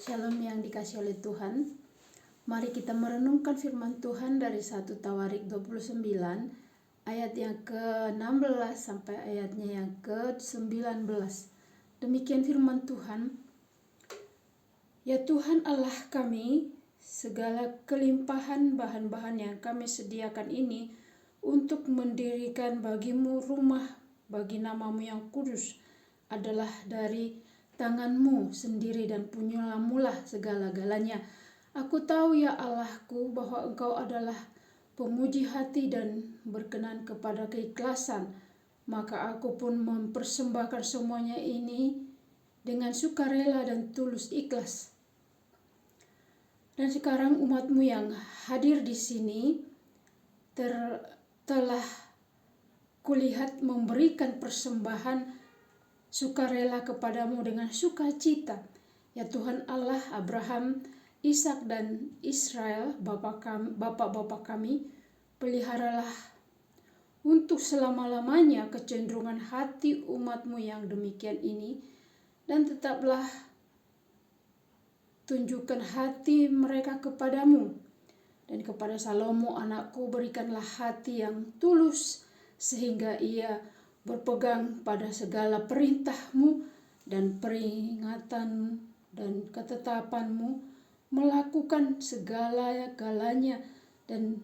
Shalom yang dikasih oleh Tuhan. Mari kita merenungkan firman Tuhan dari 1 Tawarik 29 ayat yang ke-16 sampai ayatnya yang ke-19. Demikian firman Tuhan. Ya Tuhan Allah kami, segala kelimpahan bahan-bahan yang kami sediakan ini untuk mendirikan bagimu rumah bagi namamu yang kudus adalah dari tanganmu sendiri dan punyamu segala-galanya. Aku tahu ya Allahku bahwa Engkau adalah pemuji hati dan berkenan kepada keikhlasan. Maka aku pun mempersembahkan semuanya ini dengan sukarela dan tulus ikhlas. Dan sekarang umatmu yang hadir di sini telah kulihat memberikan persembahan sukarela kepadamu dengan sukacita. Ya Tuhan Allah Abraham, Ishak dan Israel, bapak-bapak kami, peliharalah untuk selama-lamanya kecenderungan hati umatmu yang demikian ini, dan tetaplah tunjukkan hati mereka kepadamu. Dan kepada Salomo anakku berikanlah hati yang tulus, sehingga ia berpegang pada segala perintahmu dan peringatan dan ketetapanmu, melakukan segala-galanya dan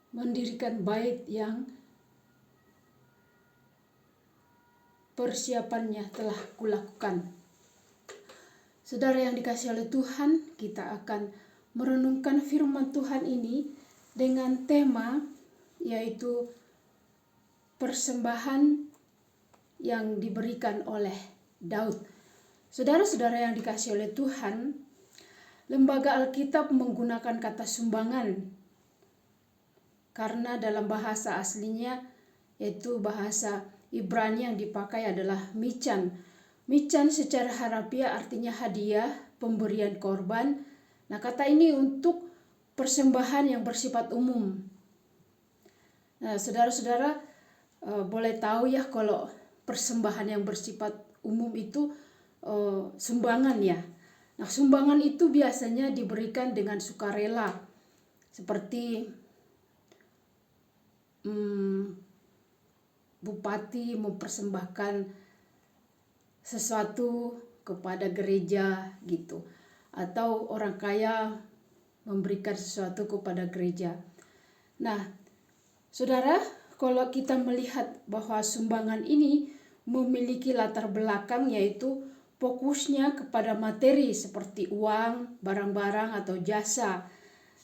mendirikan bait yang persiapannya telah kulakukan. Saudara yang dikasihi oleh Tuhan, kita akan merenungkan firman Tuhan ini dengan tema yaitu persembahan yang diberikan oleh Daud. Saudara-saudara yang dikasihi oleh Tuhan, lembaga Alkitab menggunakan kata sumbangan karena dalam bahasa aslinya yaitu bahasa Ibrani yang dipakai adalah michan. Michan secara harafiah artinya hadiah, pemberian korban. Nah, kata ini untuk persembahan yang bersifat umum. Nah, saudara-saudara boleh tahu ya kalau persembahan yang bersifat umum itu sumbangan ya. Nah, sumbangan itu biasanya diberikan dengan sukarela, seperti bupati mempersembahkan sesuatu kepada gereja gitu, atau orang kaya memberikan sesuatu kepada gereja. Nah, saudara, kalau kita melihat bahwa sumbangan ini memiliki latar belakang yaitu fokusnya kepada materi seperti uang, barang-barang atau jasa.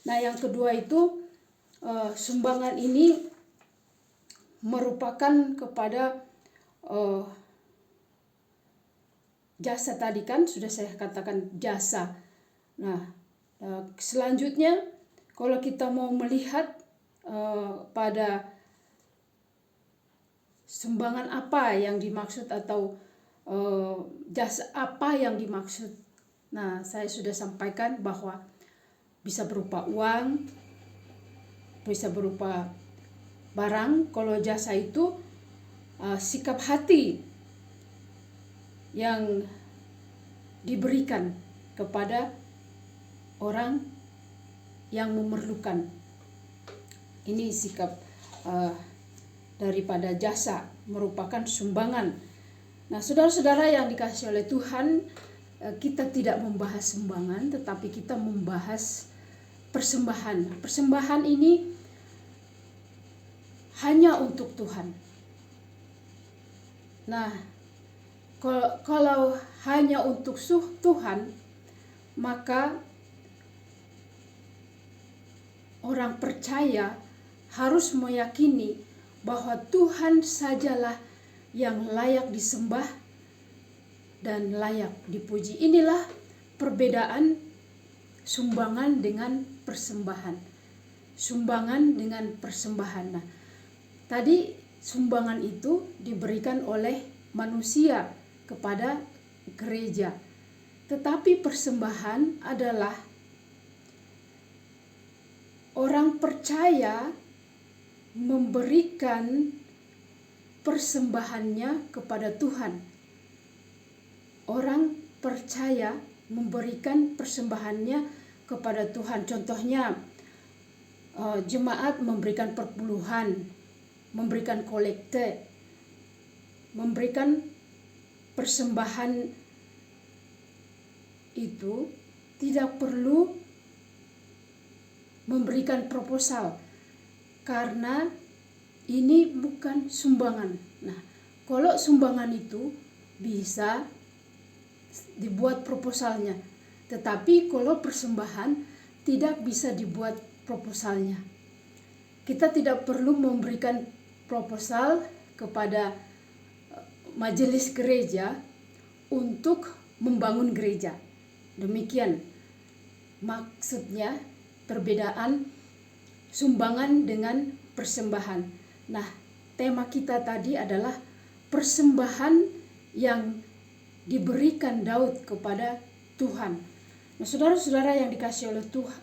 Nah, yang kedua itu sumbangan ini merupakan kepada jasa, tadi kan sudah saya katakan jasa. Nah, selanjutnya kalau kita mau melihat pada sumbangan apa yang dimaksud atau jasa apa yang dimaksud. Nah, saya sudah sampaikan bahwa bisa berupa uang, bisa berupa barang. Kalau jasa itu sikap hati yang diberikan kepada orang yang memerlukan. Ini sikap daripada jasa, merupakan sumbangan. Nah, saudara-saudara yang dikasihi oleh Tuhan, kita tidak membahas sumbangan, tetapi kita membahas persembahan. Persembahan ini hanya untuk Tuhan. Nah, kalau hanya untuk Tuhan, maka orang percaya harus meyakini bahwa Tuhan sajalah yang layak disembah dan layak dipuji. Inilah perbedaan sumbangan dengan persembahan. Sumbangan dengan persembahan. Nah, tadi sumbangan itu diberikan oleh manusia kepada gereja. Tetapi persembahan adalah orang percaya memberikan persembahannya kepada Tuhan. Orang percaya memberikan persembahannya kepada Tuhan. Contohnya jemaat memberikan perpuluhan, memberikan kolekte, memberikan persembahan itu tidak perlu memberikan proposal karena ini bukan sumbangan. Nah, kalau sumbangan itu bisa dibuat proposalnya, tetapi kalau persembahan tidak bisa dibuat proposalnya. Kita tidak perlu memberikan proposal kepada majelis gereja untuk membangun gereja. Demikian maksudnya perbedaan sumbangan dengan persembahan. Nah, tema kita tadi adalah persembahan yang diberikan Daud kepada Tuhan. Nah, saudara-saudara yang dikasihi oleh Tuhan,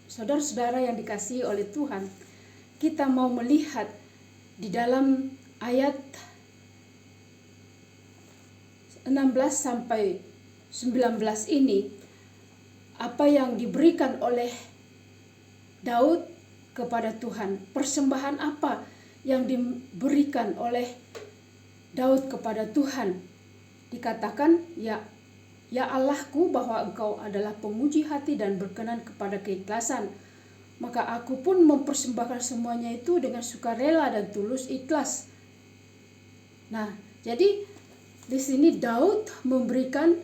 saudara-saudara yang dikasihi oleh Tuhan, kita mau melihat di dalam ayat 16 sampai 19 ini apa yang diberikan oleh Daud kepada Tuhan. Persembahan apa yang diberikan oleh Daud kepada Tuhan? Dikatakan, ya Allahku, bahwa Engkau adalah pemuji hati dan berkenan kepada keikhlasan. Maka aku pun mempersembahkan semuanya itu dengan sukarela dan tulus ikhlas. Nah, jadi di sini Daud memberikan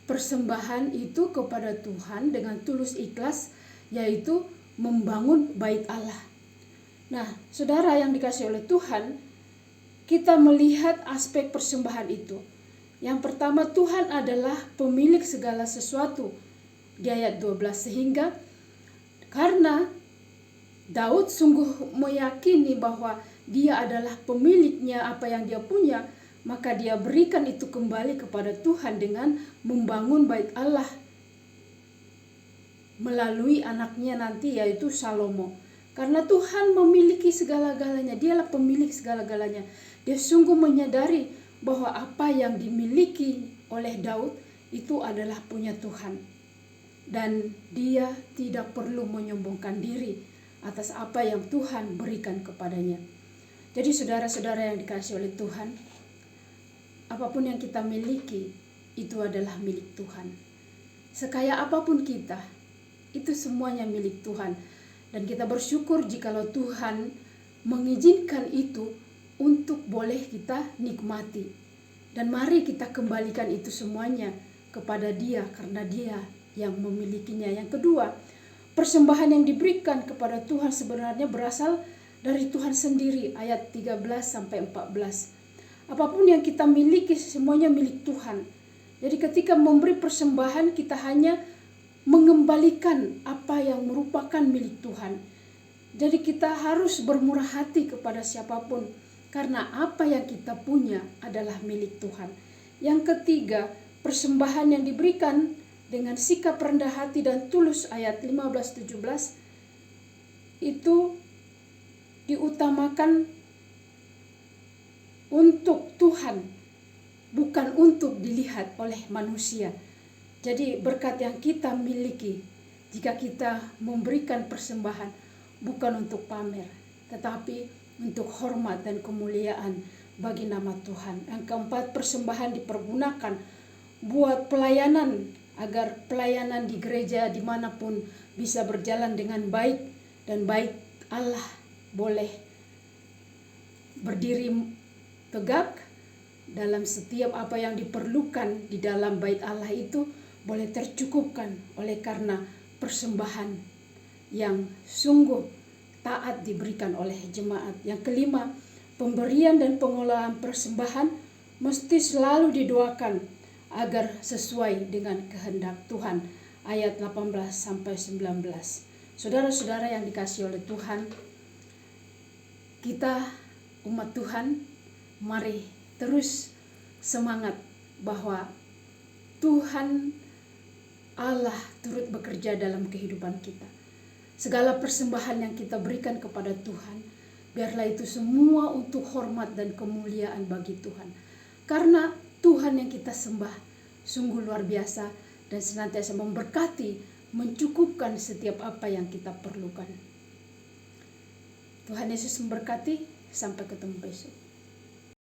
persembahan itu kepada Tuhan dengan tulus ikhlas, yaitu membangun bait Allah. Nah, saudara yang dikasihi oleh Tuhan, kita melihat aspek persembahan itu. Yang pertama, Tuhan adalah pemilik segala sesuatu di ayat 12, sehingga karena Daud sungguh meyakini bahwa dia adalah pemiliknya apa yang dia punya, maka dia berikan itu kembali kepada Tuhan dengan membangun bait Allah melalui anaknya nanti, yaitu Salomo. Karena Tuhan memiliki segala-galanya, dialah pemilik segala-galanya. Dia sungguh menyadari bahwa apa yang dimiliki oleh Daud itu adalah punya Tuhan. Dan dia tidak perlu menyombongkan diri atas apa yang Tuhan berikan kepadanya. Jadi saudara-saudara yang dikasihi oleh Tuhan, apapun yang kita miliki itu adalah milik Tuhan. Sekaya apapun kita, itu semuanya milik Tuhan. Dan kita bersyukur jikalau Tuhan mengizinkan itu untuk boleh kita nikmati. Dan mari kita kembalikan itu semuanya kepada Dia, karena Dia yang memilikinya. Yang kedua, persembahan yang diberikan kepada Tuhan sebenarnya berasal dari Tuhan sendiri, ayat 13 sampai 14. Apapun yang kita miliki semuanya milik Tuhan. Jadi ketika memberi persembahan, kita hanya mengembalikan apa yang merupakan milik Tuhan. Jadi kita harus bermurah hati kepada siapapun, karena apa yang kita punya adalah milik Tuhan. Yang ketiga, persembahan yang diberikan dengan sikap rendah hati dan tulus, ayat 15-17, itu diutamakan untuk Tuhan, bukan untuk dilihat oleh manusia. Jadi berkat yang kita miliki, jika kita memberikan persembahan, bukan untuk pamer, tetapi untuk hormat dan kemuliaan bagi nama Tuhan. Yang keempat, persembahan dipergunakan buat pelayanan, agar pelayanan di gereja dimanapun bisa berjalan dengan baik, dan bait Allah boleh berdiri tegak dalam setiap apa yang diperlukan di dalam bait Allah itu boleh tercukupkan oleh karena persembahan yang sungguh taat diberikan oleh jemaat. Yang kelima, pemberian dan pengolahan persembahan mesti selalu didoakan agar sesuai dengan kehendak Tuhan, ayat 18-19. Saudara-saudara yang dikasihi oleh Tuhan, kita umat Tuhan, mari terus semangat bahwa Tuhan Allah turut bekerja dalam kehidupan kita. Segala persembahan yang kita berikan kepada Tuhan, biarlah itu semua untuk hormat dan kemuliaan bagi Tuhan. Karena Tuhan yang kita sembah sungguh luar biasa, dan senantiasa memberkati, mencukupkan setiap apa yang kita perlukan. Tuhan Yesus memberkati. Sampai ketemu besok.